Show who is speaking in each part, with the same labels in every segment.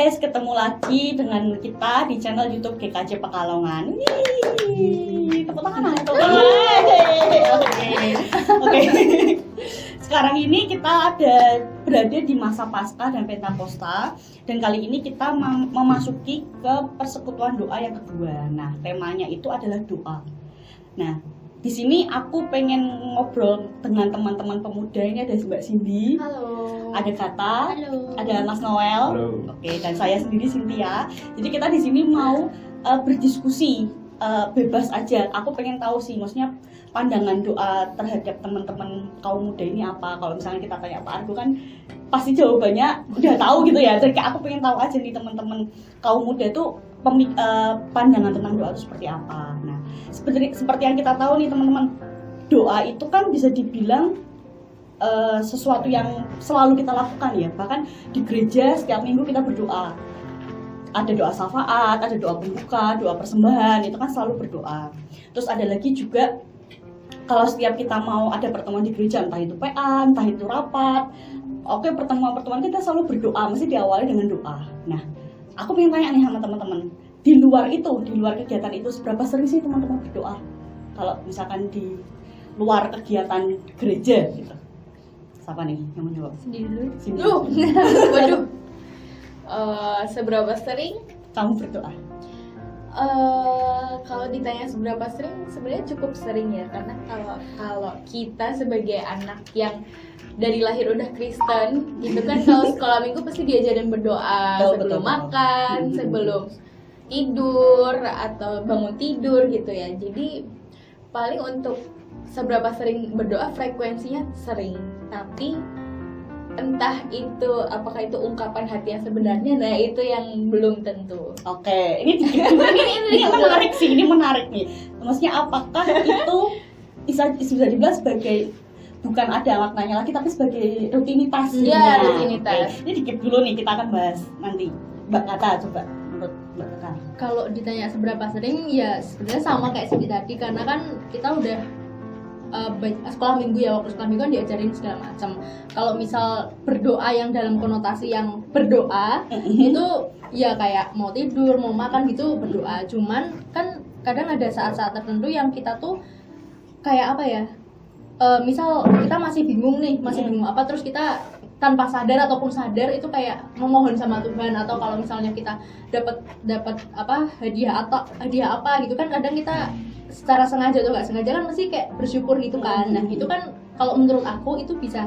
Speaker 1: guys, ketemu lagi dengan kita di channel YouTube GKJ Pekalongan. Tepuk tangan. Oke. Sekarang ini kita berada di masa Paskah dan Pentakosta, dan kali ini kita memasuki ke persekutuan doa yang kedua. Nah, temanya itu adalah doa. Nah, di sini aku pengen ngobrol dengan teman-teman pemuda. Ini ada Mbak Cindy.
Speaker 2: Halo.
Speaker 1: Ada Kata.
Speaker 2: Halo.
Speaker 1: Ada Mas Noel.
Speaker 3: Halo.
Speaker 1: Oke, dan saya sendiri Cynthia. Jadi kita di sini mau berdiskusi bebas aja. Aku pengen tahu sih, maksudnya pandangan doa terhadap teman-teman kaum muda ini apa. Kalau misalnya kita tanya Pak Argo kan pasti jawabannya udah tahu gitu ya. Jadi aku pengen tahu aja nih teman-teman kaum muda itu pandangan tentang doa itu seperti apa. Nah, seperti yang kita tahu nih teman-teman, doa itu kan bisa dibilang sesuatu yang selalu kita lakukan ya. Bahkan di gereja setiap minggu kita berdoa. Ada doa syafaat, ada doa pembuka, doa persembahan, itu kan selalu berdoa. Terus ada lagi juga kalau setiap kita mau ada pertemuan di gereja, entah itu PA, entah itu rapat, oke, pertemuan-pertemuan kita selalu berdoa, mesti diawali dengan doa. Nah, aku pengen tanya nih sama teman-teman, di luar kegiatan itu, seberapa sering sih teman-teman berdoa? Kalau misalkan di luar kegiatan gereja gitu. Siapa nih yang mau jawab?
Speaker 2: Sendiri dulu.
Speaker 1: Sini.
Speaker 2: Waduh. Seberapa sering?
Speaker 1: Kamu berdoa?
Speaker 2: Kalau ditanya seberapa sering, sebenarnya cukup sering ya, karena kalau kita sebagai anak yang dari lahir udah Kristen gitu kan, kalau sekolah minggu pasti diajarin berdoa sebelum makan, sebelum tidur atau bangun tidur gitu ya. Jadi paling untuk seberapa sering berdoa, frekuensinya sering, tapi entah itu apakah itu ungkapan hati yang sebenarnya, nah itu yang belum tentu.
Speaker 1: Oke, ini menarik sih, ini menarik nih. Maksudnya apakah itu bisa dibilang sebagai bukan ada maknanya lagi, tapi sebagai rutinitas.
Speaker 2: Iya, rutinitas.
Speaker 1: Oke. Ini dikit dulu nih, kita akan bahas nanti. Mbak Kata, coba menurut Mbak Kata.
Speaker 4: Kalau ditanya seberapa sering, ya sebenarnya sama kayak Cindy tadi, karena kan kita udah sekolah minggu ya, waktu sekolah minggu kan diajarin segala macam. Kalau misal berdoa yang dalam konotasi yang berdoa itu ya kayak mau tidur, mau makan gitu berdoa. Cuman kan kadang ada saat-saat tertentu yang kita tuh kayak apa ya, misal kita masih bingung apa, terus kita tanpa sadar ataupun sadar itu kayak memohon sama Tuhan, atau kalau misalnya kita dapat apa hadiah apa gitu kan, kadang kita secara sengaja atau nggak sengaja kan mesti kayak bersyukur gitu kan. Nah itu kan kalau menurut aku itu bisa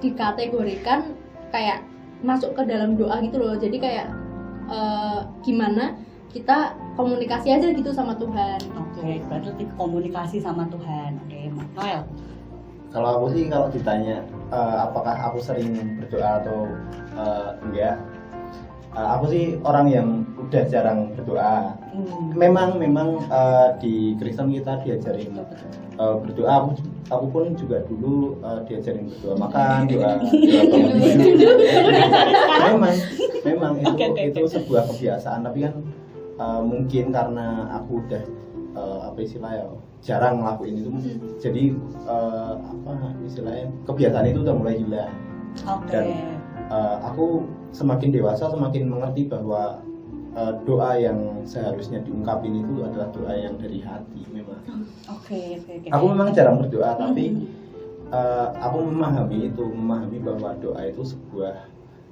Speaker 4: dikategorikan kayak masuk ke dalam doa gitu loh. Jadi kayak gimana kita komunikasi aja gitu sama Tuhan.
Speaker 1: Oke, berarti komunikasi sama Tuhan. Oke, Mas Noel.
Speaker 3: Kalau aku sih, kalau ditanya apakah aku sering berdoa atau enggak, aku sih orang yang udah jarang berdoa. Memang di Kristen kita diajarin berdoa. Aku pun juga dulu diajarin berdoa, makan doa memang itu sebuah kebiasaan. Tapi kan mungkin karena aku udah jarang ngelakuin itu, jadi kebiasaan itu udah mulai hilang. Dan aku semakin dewasa semakin mengerti bahwa doa yang seharusnya diungkapin itu adalah doa yang dari hati memang.
Speaker 1: Oke.
Speaker 3: Aku memang jarang berdoa, tapi aku memahami bahwa doa itu sebuah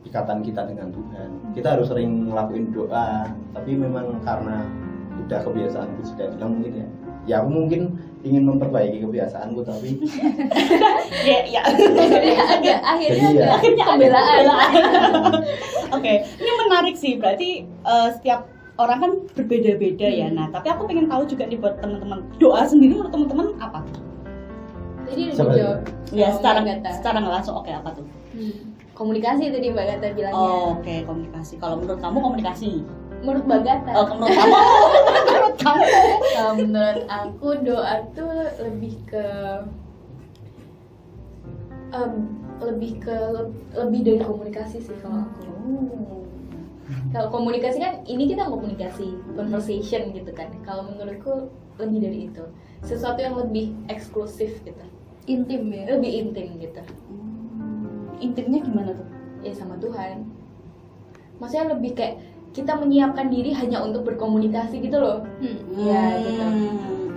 Speaker 3: ikatan kita dengan Tuhan. Kita harus sering ngelakuin doa, tapi memang karena udah kebiasaanku sudah hilang mungkin ya aku mungkin ingin memperbaiki kebiasaanku, tapi
Speaker 1: ya.
Speaker 2: akhirnya pembelaan.
Speaker 1: Oke, ini menarik sih. Berarti setiap orang kan berbeda-beda ya. Nah, tapi aku pengen tahu juga nih buat teman-teman, doa sendiri menurut teman-teman apa?
Speaker 2: Jadi dijawab.
Speaker 1: Ya, secara nggak langsung. Oke, apa tuh?
Speaker 2: Komunikasi tadi Mbak Gata bilangnya.
Speaker 1: Oke, komunikasi. Kalau menurut kamu komunikasi?
Speaker 2: Menurut Mbak Gata.
Speaker 1: Menurut kamu? Menurut kamu?
Speaker 2: Kalau menurut aku doa tuh lebih dari komunikasi sih kalau aku. Kalau komunikasi kan ini kita komunikasi, conversation gitu kan. Kalau menurutku lebih dari itu, sesuatu yang lebih eksklusif gitu,
Speaker 4: Intim ya.
Speaker 2: lebih intim gitu.
Speaker 1: Intimnya gimana tuh?
Speaker 2: Ya sama Tuhan. maksudnya lebih kayak kita menyiapkan diri hanya untuk berkomunikasi gitu loh. Ya gitu.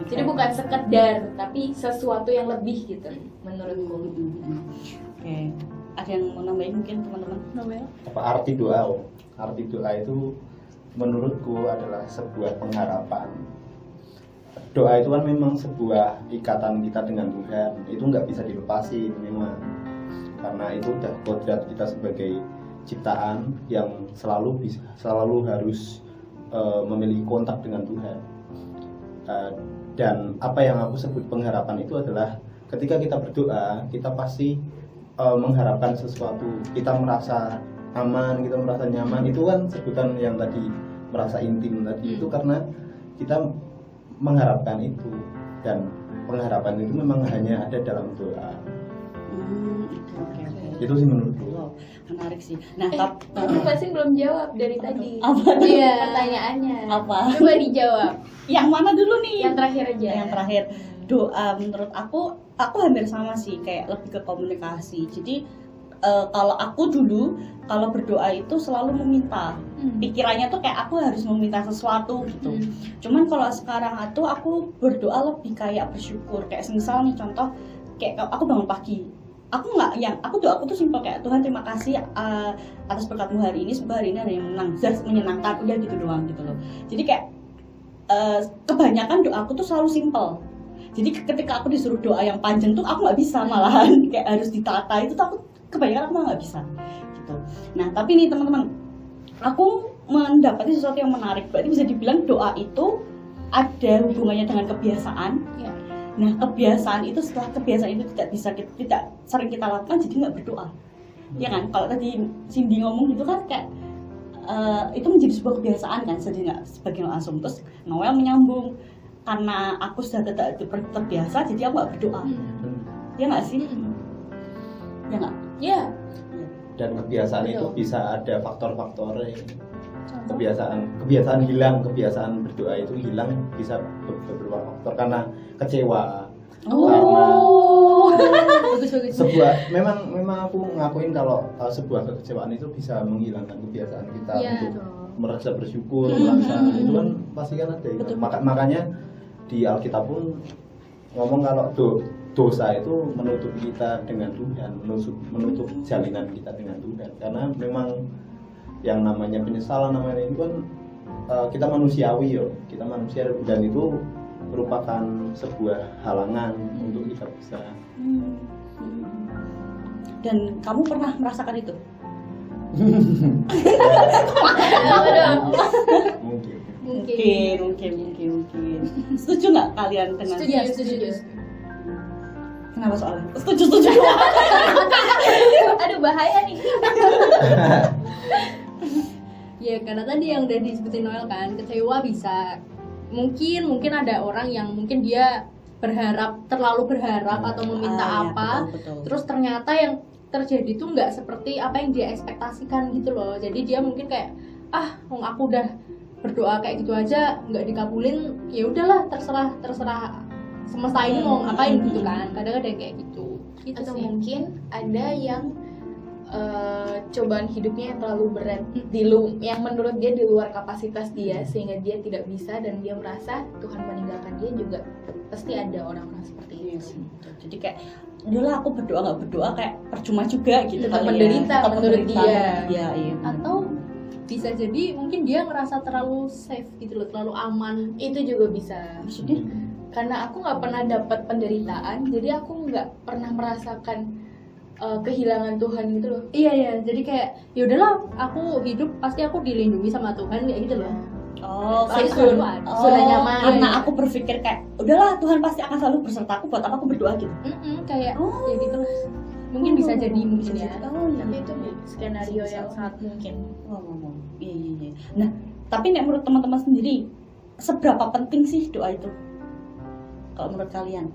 Speaker 2: Jadi bukan sekedar tapi sesuatu yang lebih gitu menurutku.
Speaker 1: Oke. Ada yang mau nambahin mungkin teman-teman?
Speaker 4: Noel.
Speaker 3: Apa arti doa? Arti doa itu menurutku adalah sebuah pengharapan. Doa itu kan memang sebuah ikatan kita dengan Tuhan. Itu nggak bisa dilepasin memang, karena itu udah kodrat kita sebagai ciptaan yang selalu harus memiliki kontak dengan Tuhan. Dan apa yang aku sebut pengharapan itu adalah ketika kita berdoa, kita pasti mengharapkan sesuatu. Kita merasa aman, kita merasa nyaman. Itu kan sebutan yang tadi merasa intim tadi itu karena kita mengharapkan itu, dan pengharapan itu memang hanya ada dalam doa.
Speaker 1: Oke.
Speaker 3: Itu sih menurutku.
Speaker 1: Wow, menarik sih. Nah,
Speaker 2: Tapi Fasin belum jawab dari tadi.
Speaker 1: Apa tuh?
Speaker 2: Iya. Pertanyaannya.
Speaker 1: Apa?
Speaker 2: Coba dijawab.
Speaker 1: Yang mana dulu nih?
Speaker 2: Yang terakhir aja.
Speaker 1: Yang terakhir. Doa menurut aku hampir sama sih, kayak lebih ke komunikasi. Jadi kalau aku dulu kalau berdoa itu selalu meminta. Pikirannya tuh kayak aku harus meminta sesuatu gitu. Cuman kalau sekarang itu aku berdoa lebih kayak bersyukur. Kayak misal nih contoh, kayak aku bangun pagi. Aku doaku tuh simpel, kayak Tuhan terima kasih atas berkatmu hari ini, semoga hari ini ada yang menyenangkan, udah gitu doang gitu loh. Jadi kayak kebanyakan doaku tuh selalu simpel. Jadi ketika aku disuruh doa yang panjang tuh aku nggak bisa, malahan kayak harus ditata itu tuh aku kebanyakan aku nggak bisa gitu. Nah tapi nih teman-teman, aku mendapati sesuatu yang menarik. Berarti bisa dibilang doa itu ada hubungannya dengan kebiasaan.
Speaker 2: Ya.
Speaker 1: Nah kebiasaan itu, setelah kebiasaan itu tidak sering kita lakukan, jadi nggak berdoa. Ya kan? Kalau tadi Cindy ngomong gitu kan kayak itu menjadi sebuah kebiasaan kan, jadi nggak sebagai langsung. Terus Noel menyambung, karena aku sudah tidak terbiasa, jadi aku nggak berdoa. Ya nggak sih? Ya nggak?
Speaker 2: Ya.
Speaker 3: Dan kebiasaan itu
Speaker 2: Betul.
Speaker 3: bisa ada faktor-faktornya. Kebiasaan hilang, kebiasaan berdoa itu hilang bisa beberapa faktor, karena kecewa.
Speaker 4: Bagus.
Speaker 3: Memang aku ngakuin kalau sebuah kekecewaan itu bisa menghilangkan kebiasaan kita untuk merasa bersyukur, merasa itu kan pasti kan ada.
Speaker 1: Betul.
Speaker 3: Makanya di Alkitab pun ngomong kalau dosa itu menutup kita dengan Tuhan, menutup jalinan kita dengan Tuhan, karena memang yang namanya penyesalan namanya itu kan kita manusiawi kita manusia, dan itu merupakan sebuah halangan untuk kita bisa.
Speaker 1: Dan kamu pernah merasakan itu? Mungkin. Setuju nggak kalian dengan?
Speaker 2: Setuju.
Speaker 1: Kenapa soalnya? Setuju.
Speaker 2: Aduh bahaya nih.
Speaker 4: Ya karena tadi yang udah disebutin Noel kan, kecewa bisa. Mungkin ada orang yang mungkin dia terlalu berharap atau meminta apa,
Speaker 1: betul.
Speaker 4: terus ternyata yang terjadi tuh nggak seperti apa yang dia ekspektasikan gitu loh. Jadi dia mungkin kayak aku udah berdoa kayak gitu aja nggak dikabulin, ya udahlah terserah semesta ini mau ngapain gitu kan. Kadang-kadang kayak gitu
Speaker 2: Atau
Speaker 4: sih.
Speaker 2: mungkin ada yang cobaan hidupnya yang terlalu berat yang menurut dia di luar kapasitas dia, sehingga dia tidak bisa dan dia merasa Tuhan meninggalkan dia. Juga pasti ada orang-orang seperti itu.
Speaker 1: Jadi kayak udahlah aku berdoa nggak berdoa kayak percuma juga gitu
Speaker 2: Tetap
Speaker 1: kali
Speaker 2: menderita
Speaker 1: Tetap
Speaker 2: menurut
Speaker 1: menderita.
Speaker 2: dia.
Speaker 1: Iya.
Speaker 4: Atau bisa jadi mungkin dia ngerasa terlalu safe gitu loh, terlalu aman.
Speaker 2: Itu juga bisa.
Speaker 1: Maksudnya
Speaker 2: Karena aku nggak pernah dapat penderitaan, jadi aku nggak pernah merasakan kehilangan Tuhan gitu loh.
Speaker 4: Iya, jadi kayak ya udahlah, aku hidup pasti aku dilindungi sama Tuhan kayak gitu loh.
Speaker 1: karena-
Speaker 2: Sun. Zona nyaman.
Speaker 1: Karena aku berpikir kayak udahlah Tuhan pasti akan selalu bersertaku, buat apa aku berdoa gitu.
Speaker 4: Kayak ya gitu lah. Mungkin bisa jadi mungkin ya.
Speaker 2: Tapi itu skenario yang sangat mungkin.
Speaker 1: Iya. Nah, tapi nek menurut teman-teman sendiri, seberapa penting sih doa itu? Kalau menurut kalian?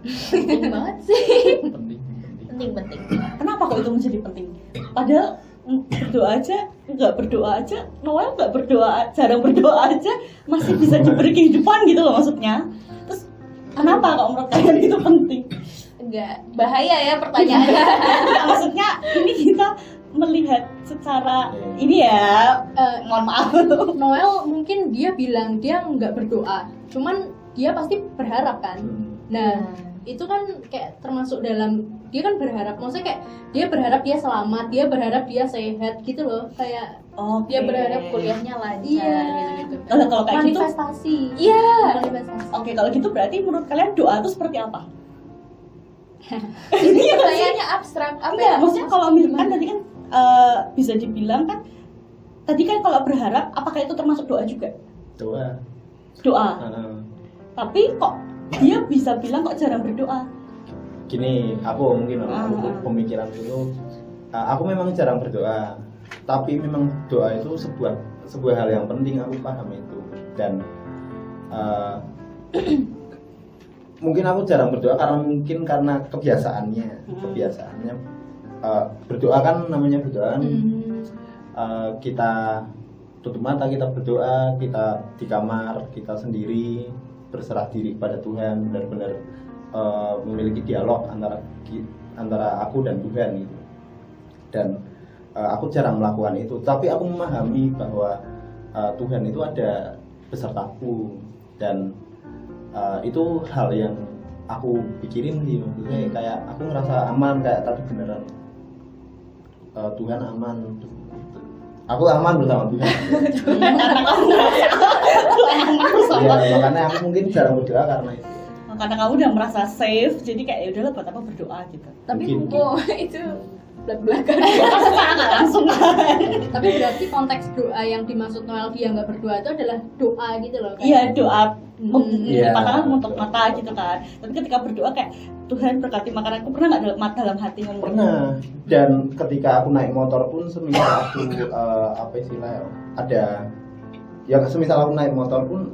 Speaker 2: Penting banget sih. Penting.
Speaker 1: Kenapa kok itu menjadi penting? Padahal nggak berdoa aja, Noel nggak berdoa, jarang berdoa aja masih bisa diberi kehidupan gitu loh maksudnya. Terus kenapa kok menurut kalian itu penting?
Speaker 2: Enggak bahaya ya pertanyaannya.
Speaker 1: Nggak, maksudnya ini kita melihat secara
Speaker 3: Iya.
Speaker 1: ini ya,
Speaker 4: Eh,
Speaker 1: mohon maaf.
Speaker 4: Noel mungkin dia bilang dia nggak berdoa, cuman dia pasti berharap kan. Nah, itu kan kayak termasuk dalam dia kan berharap, maksudnya kayak dia berharap dia selamat, dia berharap dia sehat gitu loh, kayak
Speaker 1: Oke.
Speaker 2: Dia berharap kuliahnya lancar
Speaker 4: Iya.
Speaker 2: gitu-gitu.
Speaker 1: Kalau kayak gitu,
Speaker 4: manifestasi.
Speaker 2: Iya.
Speaker 4: Manifestasi.
Speaker 1: oke, kalau gitu berarti menurut kalian doa itu seperti apa?
Speaker 2: Ini pertanyaannya abstrak. Apa
Speaker 1: Enggak,
Speaker 2: ya?
Speaker 1: maksudnya kalau misalkan tadi kan bisa dibilang kan, tadi kan kalau berharap, apakah itu termasuk doa juga?
Speaker 3: Doa.
Speaker 1: Doa.
Speaker 3: Heeh.
Speaker 1: Tapi kok dia bisa bilang kok jarang berdoa?
Speaker 3: Gini, aku mungkin untuk pemikiran itu, aku memang jarang berdoa, tapi memang doa itu sebuah hal yang penting, aku paham itu. Dan mungkin aku jarang berdoa karena kebiasaannya. Berdoa kan namanya berdoa kan, kita tutup mata, kita berdoa, kita di kamar, kita sendiri berserah diri kepada Tuhan, benar-benar memiliki dialog antara aku dan Tuhan gitu. Dan aku jarang melakukan itu, tapi aku memahami bahwa Tuhan itu ada besertaku, dan itu hal yang aku pikirin sih, maksudnya kayak aku ngerasa aman, kayak tadi beneran Tuhan aman, aku aman bersama Tuhan. Ya, makanya aku mungkin jarang berdoa karena itu.
Speaker 1: Karena kamu udah merasa safe, jadi kayak ya udahlah buat apa berdoa gitu.
Speaker 4: Tapi
Speaker 3: Mungkin.
Speaker 2: Oh, itu belak-belakan.
Speaker 1: Secara nggak langsung kan.
Speaker 4: Tapi berarti konteks doa yang dimaksud Noel dia nggak berdoa itu adalah doa gitu loh.
Speaker 1: Iya, doa
Speaker 3: Iya.
Speaker 1: katakan untuk mata gitu kan. Tapi ketika berdoa kayak Tuhan berkati makananku, pernah nggak dalam hati ngomong?
Speaker 3: Pernah. Dan ketika aku naik motor pun, semisal aku apa istilahnya, ada ya semisal aku naik motor pun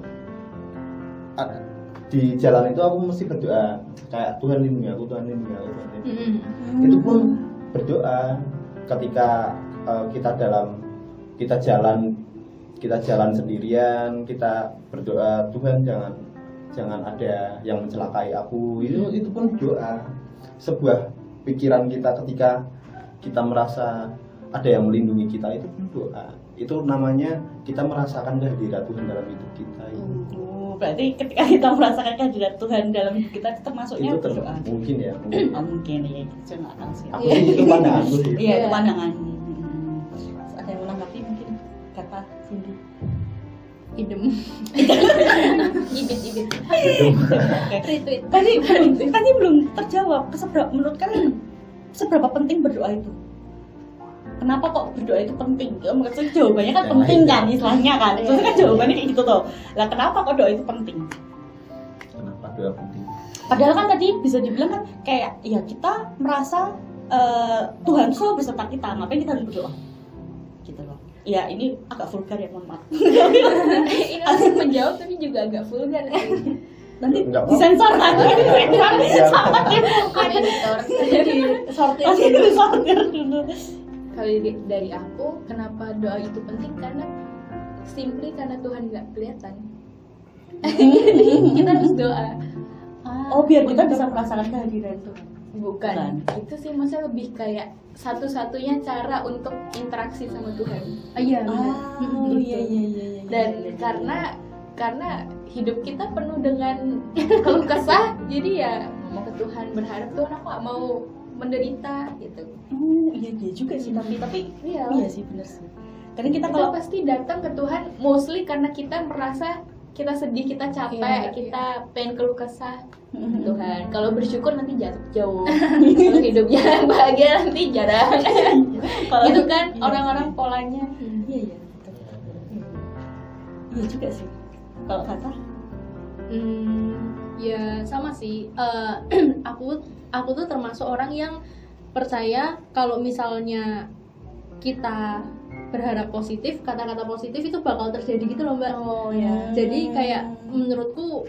Speaker 3: di jalan itu aku mesti berdoa kayak Tuhan lindungi aku, Tuhan lindungi aku, Tuhan lindungi aku. Itu pun berdoa ketika kita jalan sendirian, kita berdoa, Tuhan jangan ada yang mencelakai aku. Itu pun doa. Sebuah pikiran kita ketika kita merasa ada yang melindungi kita, itu pun doa. Itu namanya kita merasakan kehadiran Tuhan dalam hidup kita.
Speaker 1: Berarti ketika kita merasakan kehadiran Tuhan dalam hidup kita, itu termasuknya
Speaker 3: Itu
Speaker 1: berdoa.
Speaker 3: mungkin ya, mungkin.
Speaker 1: Mungkin ya, saya nggak tahu sih.
Speaker 3: Aku sih itu pandanganku sih.
Speaker 1: Iya, itu pandangan. Ada yang menanggapi mungkin kata Cindy?
Speaker 4: Idem.
Speaker 2: Ibit-ibit.
Speaker 1: Oke.
Speaker 4: Retweet.
Speaker 1: Tadi belum terjawab. Menurut kalian seberapa penting berdoa itu? Kenapa kok berdoa itu penting? Maksudnya jawabannya kan
Speaker 3: Ya,
Speaker 1: penting
Speaker 3: itu.
Speaker 1: kan, istilahnya kan. Maksudnya kan jawabannya kayak gitu tuh. Lah kenapa kok doa itu penting?
Speaker 3: Kenapa doa penting?
Speaker 1: Padahal kan tadi bisa dibilang kan kayak ya kita merasa Tuhan selalu beserta kita, ngapain kita harus berdoa? Gitu loh. Ya ini agak vulgar ya, mohon maaf.
Speaker 2: Ini langsung menjawab tapi juga agak vulgar.
Speaker 1: Nanti
Speaker 3: Enggak apa-apa.
Speaker 1: disensor lagi di Twitter
Speaker 3: Iya.
Speaker 1: sama tim
Speaker 2: Kan editor.
Speaker 4: Sortir.
Speaker 1: Pasti disortir dulu.
Speaker 2: Kalau dari aku, kenapa doa itu penting? Karena simply karena Tuhan nggak kelihatan. Kita harus doa.
Speaker 1: Oh biar kita bisa merasakan kehadiran Tuhan.
Speaker 2: Bukan. Itu sih maksudnya lebih kayak satu-satunya cara untuk interaksi sama Tuhan.
Speaker 4: Iya.
Speaker 1: Oh iya.
Speaker 2: Dan karena hidup kita penuh dengan keluh kesah, jadi ya ngomong ke Tuhan, berharap Tuhan aku gak mau menderita gitu.
Speaker 1: Oh iya dia juga sih, tapi
Speaker 2: Iya.
Speaker 1: iya sih bener sih. Karena kita
Speaker 2: Kita
Speaker 1: kalau
Speaker 2: pasti datang ke Tuhan mostly karena kita merasa kita sedih, kita capek,
Speaker 4: Iya,
Speaker 2: kita pengen keluh kesah. Tuhan, kalau bersyukur nanti jauh. Kalau hidupnya bahagia nanti jarang.
Speaker 1: kalau
Speaker 2: Gitu kan
Speaker 1: iya.
Speaker 2: orang-orang polanya.
Speaker 1: Iya betul. Iya juga sih. Kalau kata
Speaker 4: Ya sama sih. Aku tuh termasuk orang yang percaya kalau misalnya kita berharap positif, kata-kata positif itu bakal terjadi gitu loh Mbak.
Speaker 2: Oh ya.
Speaker 4: Jadi kayak menurutku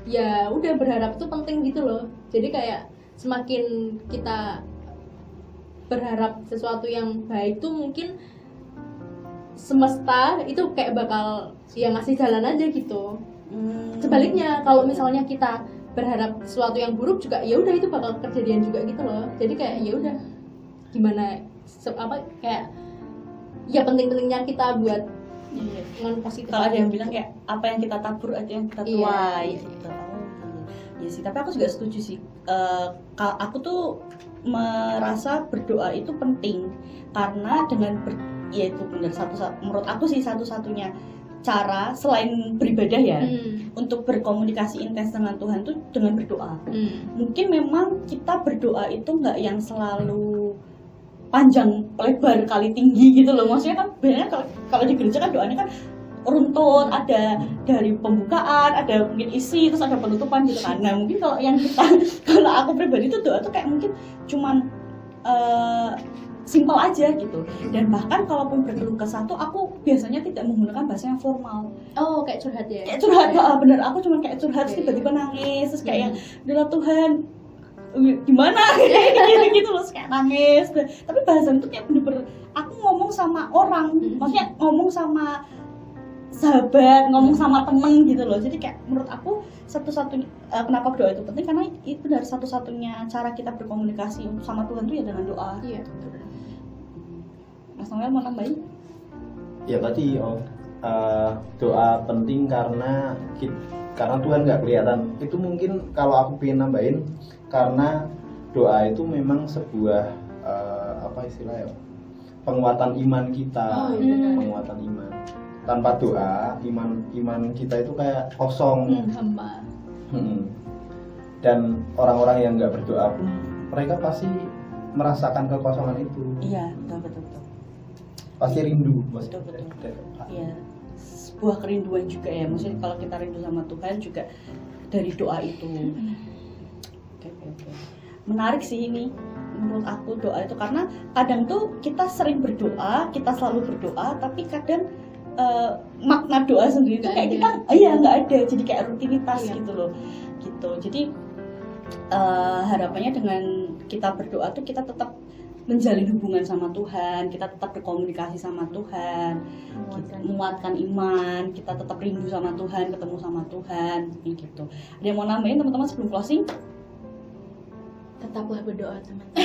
Speaker 4: ya udah berharap itu penting gitu loh. Jadi kayak semakin kita berharap sesuatu yang baik tuh mungkin semesta itu kayak bakal ya ngasih jalan aja gitu. Sebaliknya kalau misalnya kita berharap sesuatu yang buruk juga ya udah itu bakal kejadian juga gitu loh. Jadi kayak ya udah gimana kayak ya penting-pentingnya kita buat
Speaker 1: Iya.
Speaker 4: dengan positif.
Speaker 1: Kalau ada yang bilang kayak apa yang kita tabur aja yang kita tuai gitu. Ya sih, tapi aku juga setuju sih. Aku tuh merasa berdoa itu penting karena dengan ya itu benar menurut aku sih satu-satunya cara selain beribadah ya untuk berkomunikasi intens dengan Tuhan tuh dengan berdoa. Mungkin memang kita berdoa itu nggak yang selalu panjang lebar kali tinggi gitu loh, maksudnya kan biasanya kalau di gereja kan doanya kan runtut, ada dari pembukaan, ada mungkin isi, terus ada penutupan gitu kan. Nah mungkin kalau yang kalau aku pribadi tuh doa tuh kayak mungkin cuman simpel aja gitu. Dan bahkan kalaupun berkeluh kesah tuh aku biasanya tidak menggunakan bahasa yang formal.
Speaker 4: Oh, kayak curhat ya?
Speaker 1: Kayak curhat, bener, aku cuma kayak curhat tiba-tiba nangis, terus kayak yang udah Tuhan gimana gitu loh, kayak nangis. Tapi bahasan itu kayak bener-bener aku ngomong sama orang, maksudnya ngomong sama sahabat, ngomong sama temen gitu loh. Jadi kayak menurut aku satu-satunya kenapa doa itu penting karena itu dari satu-satunya cara kita berkomunikasi sama Tuhan tuh ya dengan doa.
Speaker 4: Iya.
Speaker 1: Mas Noel mau nambahin?
Speaker 3: Ya tadi doa penting karena Tuhan nggak kelihatan. Itu mungkin kalau aku pengen nambahin karena doa itu memang sebuah apa istilahnya, penguatan iman kita. Penguatan iman. Tanpa doa iman kita itu kayak kosong.
Speaker 4: Hamba.
Speaker 3: Dan orang-orang yang nggak berdoa pun mereka pasti merasakan kekosongan itu.
Speaker 1: Iya, betul.
Speaker 3: Pasti rindu.
Speaker 1: Betul. Iya, sebuah kerinduan juga ya. Maksudnya kalau kita rindu sama Tuhan juga dari doa itu. Oke. Menarik sih ini menurut aku doa itu karena kadang tuh kita sering berdoa, kita selalu berdoa, tapi kadang makna doa sendiri tuh kayak kita nggak ada, jadi kayak rutinitas gitu loh. Gitu. Jadi harapannya dengan kita berdoa tuh kita tetap menjalin hubungan sama Tuhan, kita tetap berkomunikasi sama Tuhan, menguatkan iman, kita tetap rindu sama Tuhan, ketemu sama Tuhan, gitu. Ada yang mau nambahin teman-teman sebelum closing?
Speaker 2: Tetaplah berdoa teman-teman.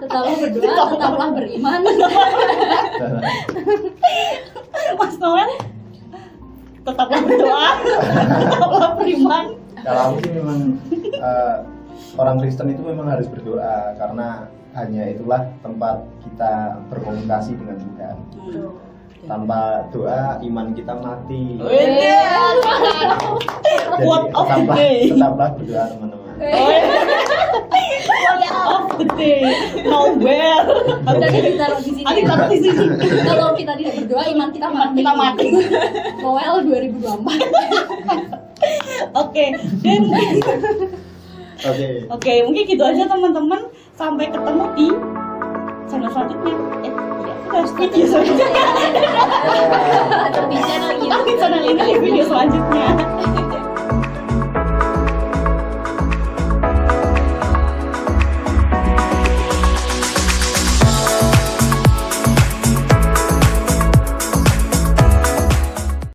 Speaker 4: Tetaplah berdoa, tetaplah beriman.
Speaker 1: Mas Noel? Tetaplah berdoa, tetaplah beriman.
Speaker 3: Kalau aku sih memang orang Kristen itu memang harus berdoa karena hanya itulah tempat kita berkomunikasi dengan Tuhan. Tanpa doa iman kita mati. Jadi
Speaker 1: Quote of the day.
Speaker 3: tetaplah berdoa teman-teman.
Speaker 1: Quote of the day. Nowhere.
Speaker 4: Tadi ditaruh di sini.
Speaker 1: Taruh di sini.
Speaker 4: Kalau kita tidak berdoa, iman kita mati.
Speaker 1: Kita mati.
Speaker 4: Noel 2024.
Speaker 1: Oke, dan
Speaker 3: Oke.
Speaker 1: mungkin gitu aja teman-teman. Sampai ketemu di channel selanjutnya. Video selanjutnya.
Speaker 2: Di channel ini.
Speaker 1: Di channel ini di video selanjutnya.